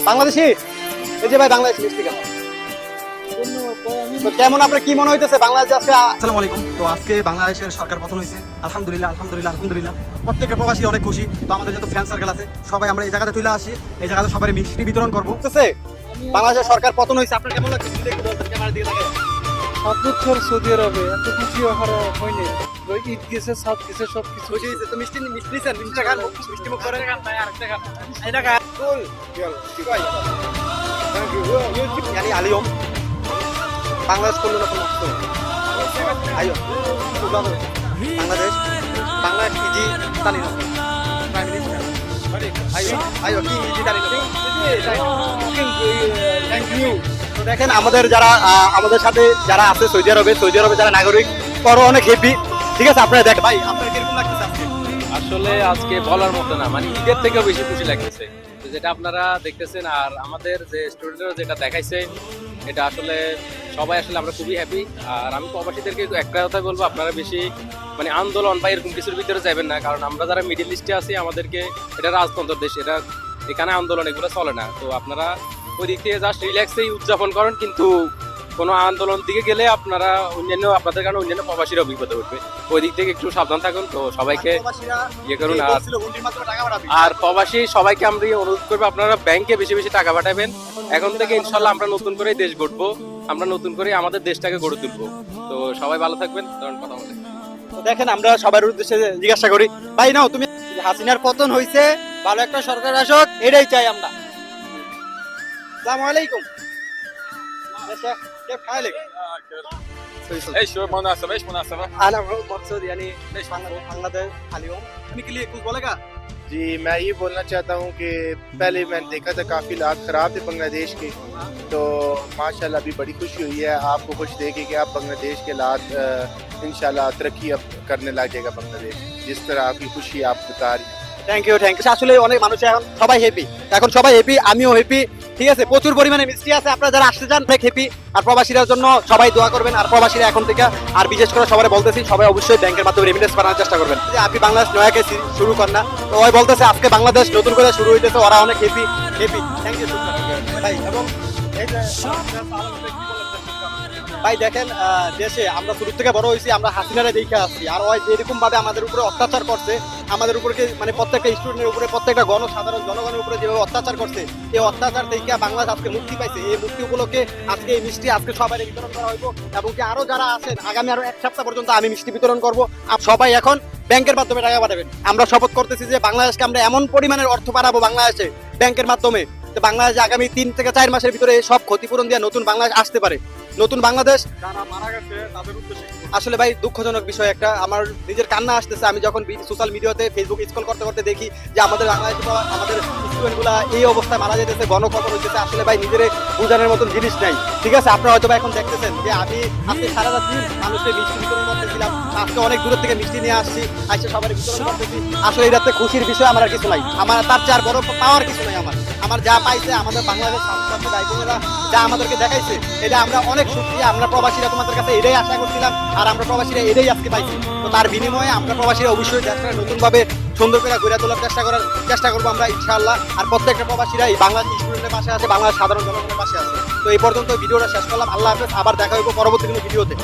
বাংলাদেশি এই যে ভাই বাংলাদেশি মিষ্টি কেমন তো কেমন আপনার কি মনে হইতেছে বাংলাদেশে আজকে? আসসালামু আলাইকুম। তো আজকে বাংলাদেশের সরকার পতন হয়েছে, আলহামদুলিল্লাহ আলহামদুলিল্লাহ আলহামদুলিল্লাহ। প্রত্যেকটা প্রবাসী অনেক খুশি। তো আমাদের যত ফ্যান সার্কেল আছে সবাই আমরা এই জায়গাতে চলে আসি, এই জায়গাতে সবাই মিষ্টি বিতরণ করবো। ঠিক আছে, বাংলাদেশের সরকার পতন হয়েছে, আপনার কেমন লাগছে? ক্যামেরার দিকে তাকান। 7 বছর সৌদি আরবে এত খুশি হয়নি। ঈদ গেছে, সাত গেছে, সব কিছু খুশি হয়েছে তো? মিষ্টি মিষ্টি নিছেন? মিষ্টি খান, মিষ্টি মুখ করেন। এটা খান কুল থ্যাংক ইউ yani اليوم বাংলাদেশ করলো না কোনো আইও বাংলাদেশ বাংলাদেশ ইজি তালি না প্রাইম মিনিস্টার আইও আইও কি ইজি তালি না থ্যাংক ইউ। তো দেখেন আমাদের যারা আমাদের সাথে যারা আছে সৌদি আরবে যারা নাগরিক তারা অনেক হ্যাপি। ঠিক আছে, আপনারা দেখেন ভাই আপনার কিরকম লাগতেছে আজকে? আসলে আজকে বলার মতো না, মানে ঈদের থেকেও বেশি খুশি লাগতেছে যেটা আপনারা দেখতেছেন। আর আমাদের যে স্টুডেন্টরা যেটা দেখাইছে এটা আসলে সবাই আসলে আমরা খুবই হ্যাপি। আর আমি প্রবাসীদেরকে একটা কথা বলবো, আপনারা বেশি মানে আন্দোলন বা এরকম কিছুর ভিতরে যাবেন না, কারণ আমরা যারা মিডিল ইস্টে আছি আমাদেরকে এটা রাজতন্ত্র দেশ, এটা এখানে আন্দোলন এগুলো চলে না। তো আপনারা ওই দিক থেকে জাস্ট রিল্যাক্সেই উদযাপন করেন, কিন্তু কোনো আন্দোলন দিকে গেলে আপনারা আপনাদের কারণে অন্যান্য প্রবাসীরা বিপদে উঠবে। ওই দিক থেকে একটু সাবধান থাকুন। তো সবাইকে ইয়ে করুন। আর প্রবাসী সবাইকে আমরা অনুরোধ করবো, আপনারা ব্যাংকে বেশি বেশি টাকা পাঠাবেন। এখন থেকে ইনশাল্লাহ আমরা নতুন করে দেশ গড়বো, আমরা নতুন করে আমাদের দেশটাকে গড়ে তুলবো। তো সবাই ভালো থাকবেন। কারণ কথা বলে দেখেন আমরা সবার উদ্দেশ্যে জিজ্ঞাসা করি, ভাই নাও তুমি হাসিনার পতন হয়েছে, ভালো একটা সরকার আসুক, এটাই চাই আমরা। আসসালামু আলাইকুম। كيف حالك؟ ايش مناسبة ايش مناسبة؟ انا مقصود يعني ليش बांग्लादेश اليوم के लिए कुछ बोलेगा? जी मैं ये बोलना चाहता हूँ कि पहले मैंने देखा था काफ़ी हालात ख़राब थे बांग्लादेश के, तो माशाल्लाह अभी बड़ी खुशी हुई है आपको खुश देखे कि आप बांग्लादेश के हालात इंशाल्लाह तरक्की अब करने लगेगा बांग्लादेश, जिस तरह आपकी खुशी आप बता रही हैं। Thank you thank you. আসলে অনেক মানুষ এখন সবাই হ্যাপি, এখন সবাই হ্যাপি, আমিও হ্যাপি। ঠিক আছে, প্রচুর পরিমাণে মিষ্টি আছে, আপনারা যারা আসতে চান অনেক হ্যাপি। আর প্রবাসীদের জন্য সবাই দোয়া করবেন। আর প্রবাসীরা এখন থেকে আর বিশেষ করে সবাই বলতেছি সবাই অবশ্যই ব্যাংকের মাধ্যমে রেমিটেন্স বানানোর চেষ্টা করবেন। যে আপনি বাংলাদেশ নয়াকে শুরু কর না, তো ওই বলতেছে আজকে বাংলাদেশ নতুন করে শুরু হইতেছে, ওরা অনেক হ্যাপি হ্যাপি। থ্যাংক ইউ ভাই। এবং এই যে ভাই দেখেন দেশে আমরা শুরু থেকে বড় হয়েছি, আমরা হাসিনারে দেখে আসছি। আর ওই যেরকম ভাবে আমাদের উপরে অত্যাচার করছে, আমাদের উপরে মানে প্রত্যেকটা স্টুডেন্টের উপরে, প্রত্যেকটা সাধারণ জনগণের উপরে যেভাবে অত্যাচার করছে, এই অত্যাচার থেকে বাংলাদেশ আজকে মুক্তি পাইছে। এই মুক্তি উপলক্ষে আজকে এই মিষ্টি আজকে সবাই বিতরণ করা হইব। এবং কি আরো যারা আছেন আগামী আরো এক সপ্তাহ পর্যন্ত আমি মিষ্টি বিতরণ করবো। সবাই এখন ব্যাংকের মাধ্যমে টাকা পাঠাবেন। আমরা শপথ করতেছি যে বাংলাদেশকে আমরা এমন পরিমাণের অর্থ পাঠাবো বাংলাদেশে ব্যাংকের মাধ্যমে, বাংলাদেশে আগামী 3 থেকে 4 মাসের ভিতরে সব ক্ষতিপূরণ দিয়ে নতুন বাংলাদেশ আসতে পারে। নতুন বাংলাদেশ যারা মারা গেছে তাদের উদ্দেশ্যে আসলে ভাই দুঃখজনক বিষয় একটা, আমার নিজের কান্না আসতেছে। আমি যখন সোশ্যাল মিডিয়াতে ফেসবুক স্ক্রল করতে করতে দেখি যে আমাদের বাংলাদেশে আমাদের স্টুডেন্টগুলা এই অবস্থায় মারা যেতেছে, গণখবর হইতেছে। আসলে ভাই নিজের বোঝানোর মতন জিনিস নাই। ঠিক আছে, আপনারা হয়তো এখন দেখতেছেন যে আমি আজকে সারা রাত মানুষকে মিষ্টি বিতরণ করতেছিলাম, আজকে অনেক দূর থেকে মিষ্টি নিয়ে আসছি, আজকে সবাই বিতরণ করতেছি। আসলে এটাতে খুশির বিষয় আমার আর কিছু নাই, আমার তার চেয়ে আর বড় পাওয়ার কিছু নাই। আমার যা পাইছে আমাদের বাংলাদেশ সংস্কৃতি ভাই বোনেরা যা আমাদেরকে দেখাইছে, এটা আমরা অনেক সুখী। আমরা প্রবাসীরা তোমাদের কাছে এটাই আশা করছিলাম, আর আমরা প্রবাসীরা এটাই আজকে পাইছি। তো তার বিনিময়ে আমরা প্রবাসীরা অবশ্যই দেশটা নতুন ভাবে সুন্দর করে গড়ে তোলার চেষ্টা করবো আমরা ইনশাআল্লাহ। আর প্রত্যেকটা প্রবাসীরা এই বাংলাদেশ স্টুডেন্টের পাশে আছে, বাংলাদেশ সাধারণ জনগণের পাশে আছে। তো এই পর্যন্ত ভিডিওটা শেষ করলাম। আল্লাহ হাফেজ, আবার দেখা হইব পরবর্তী কোনো ভিডিওতে।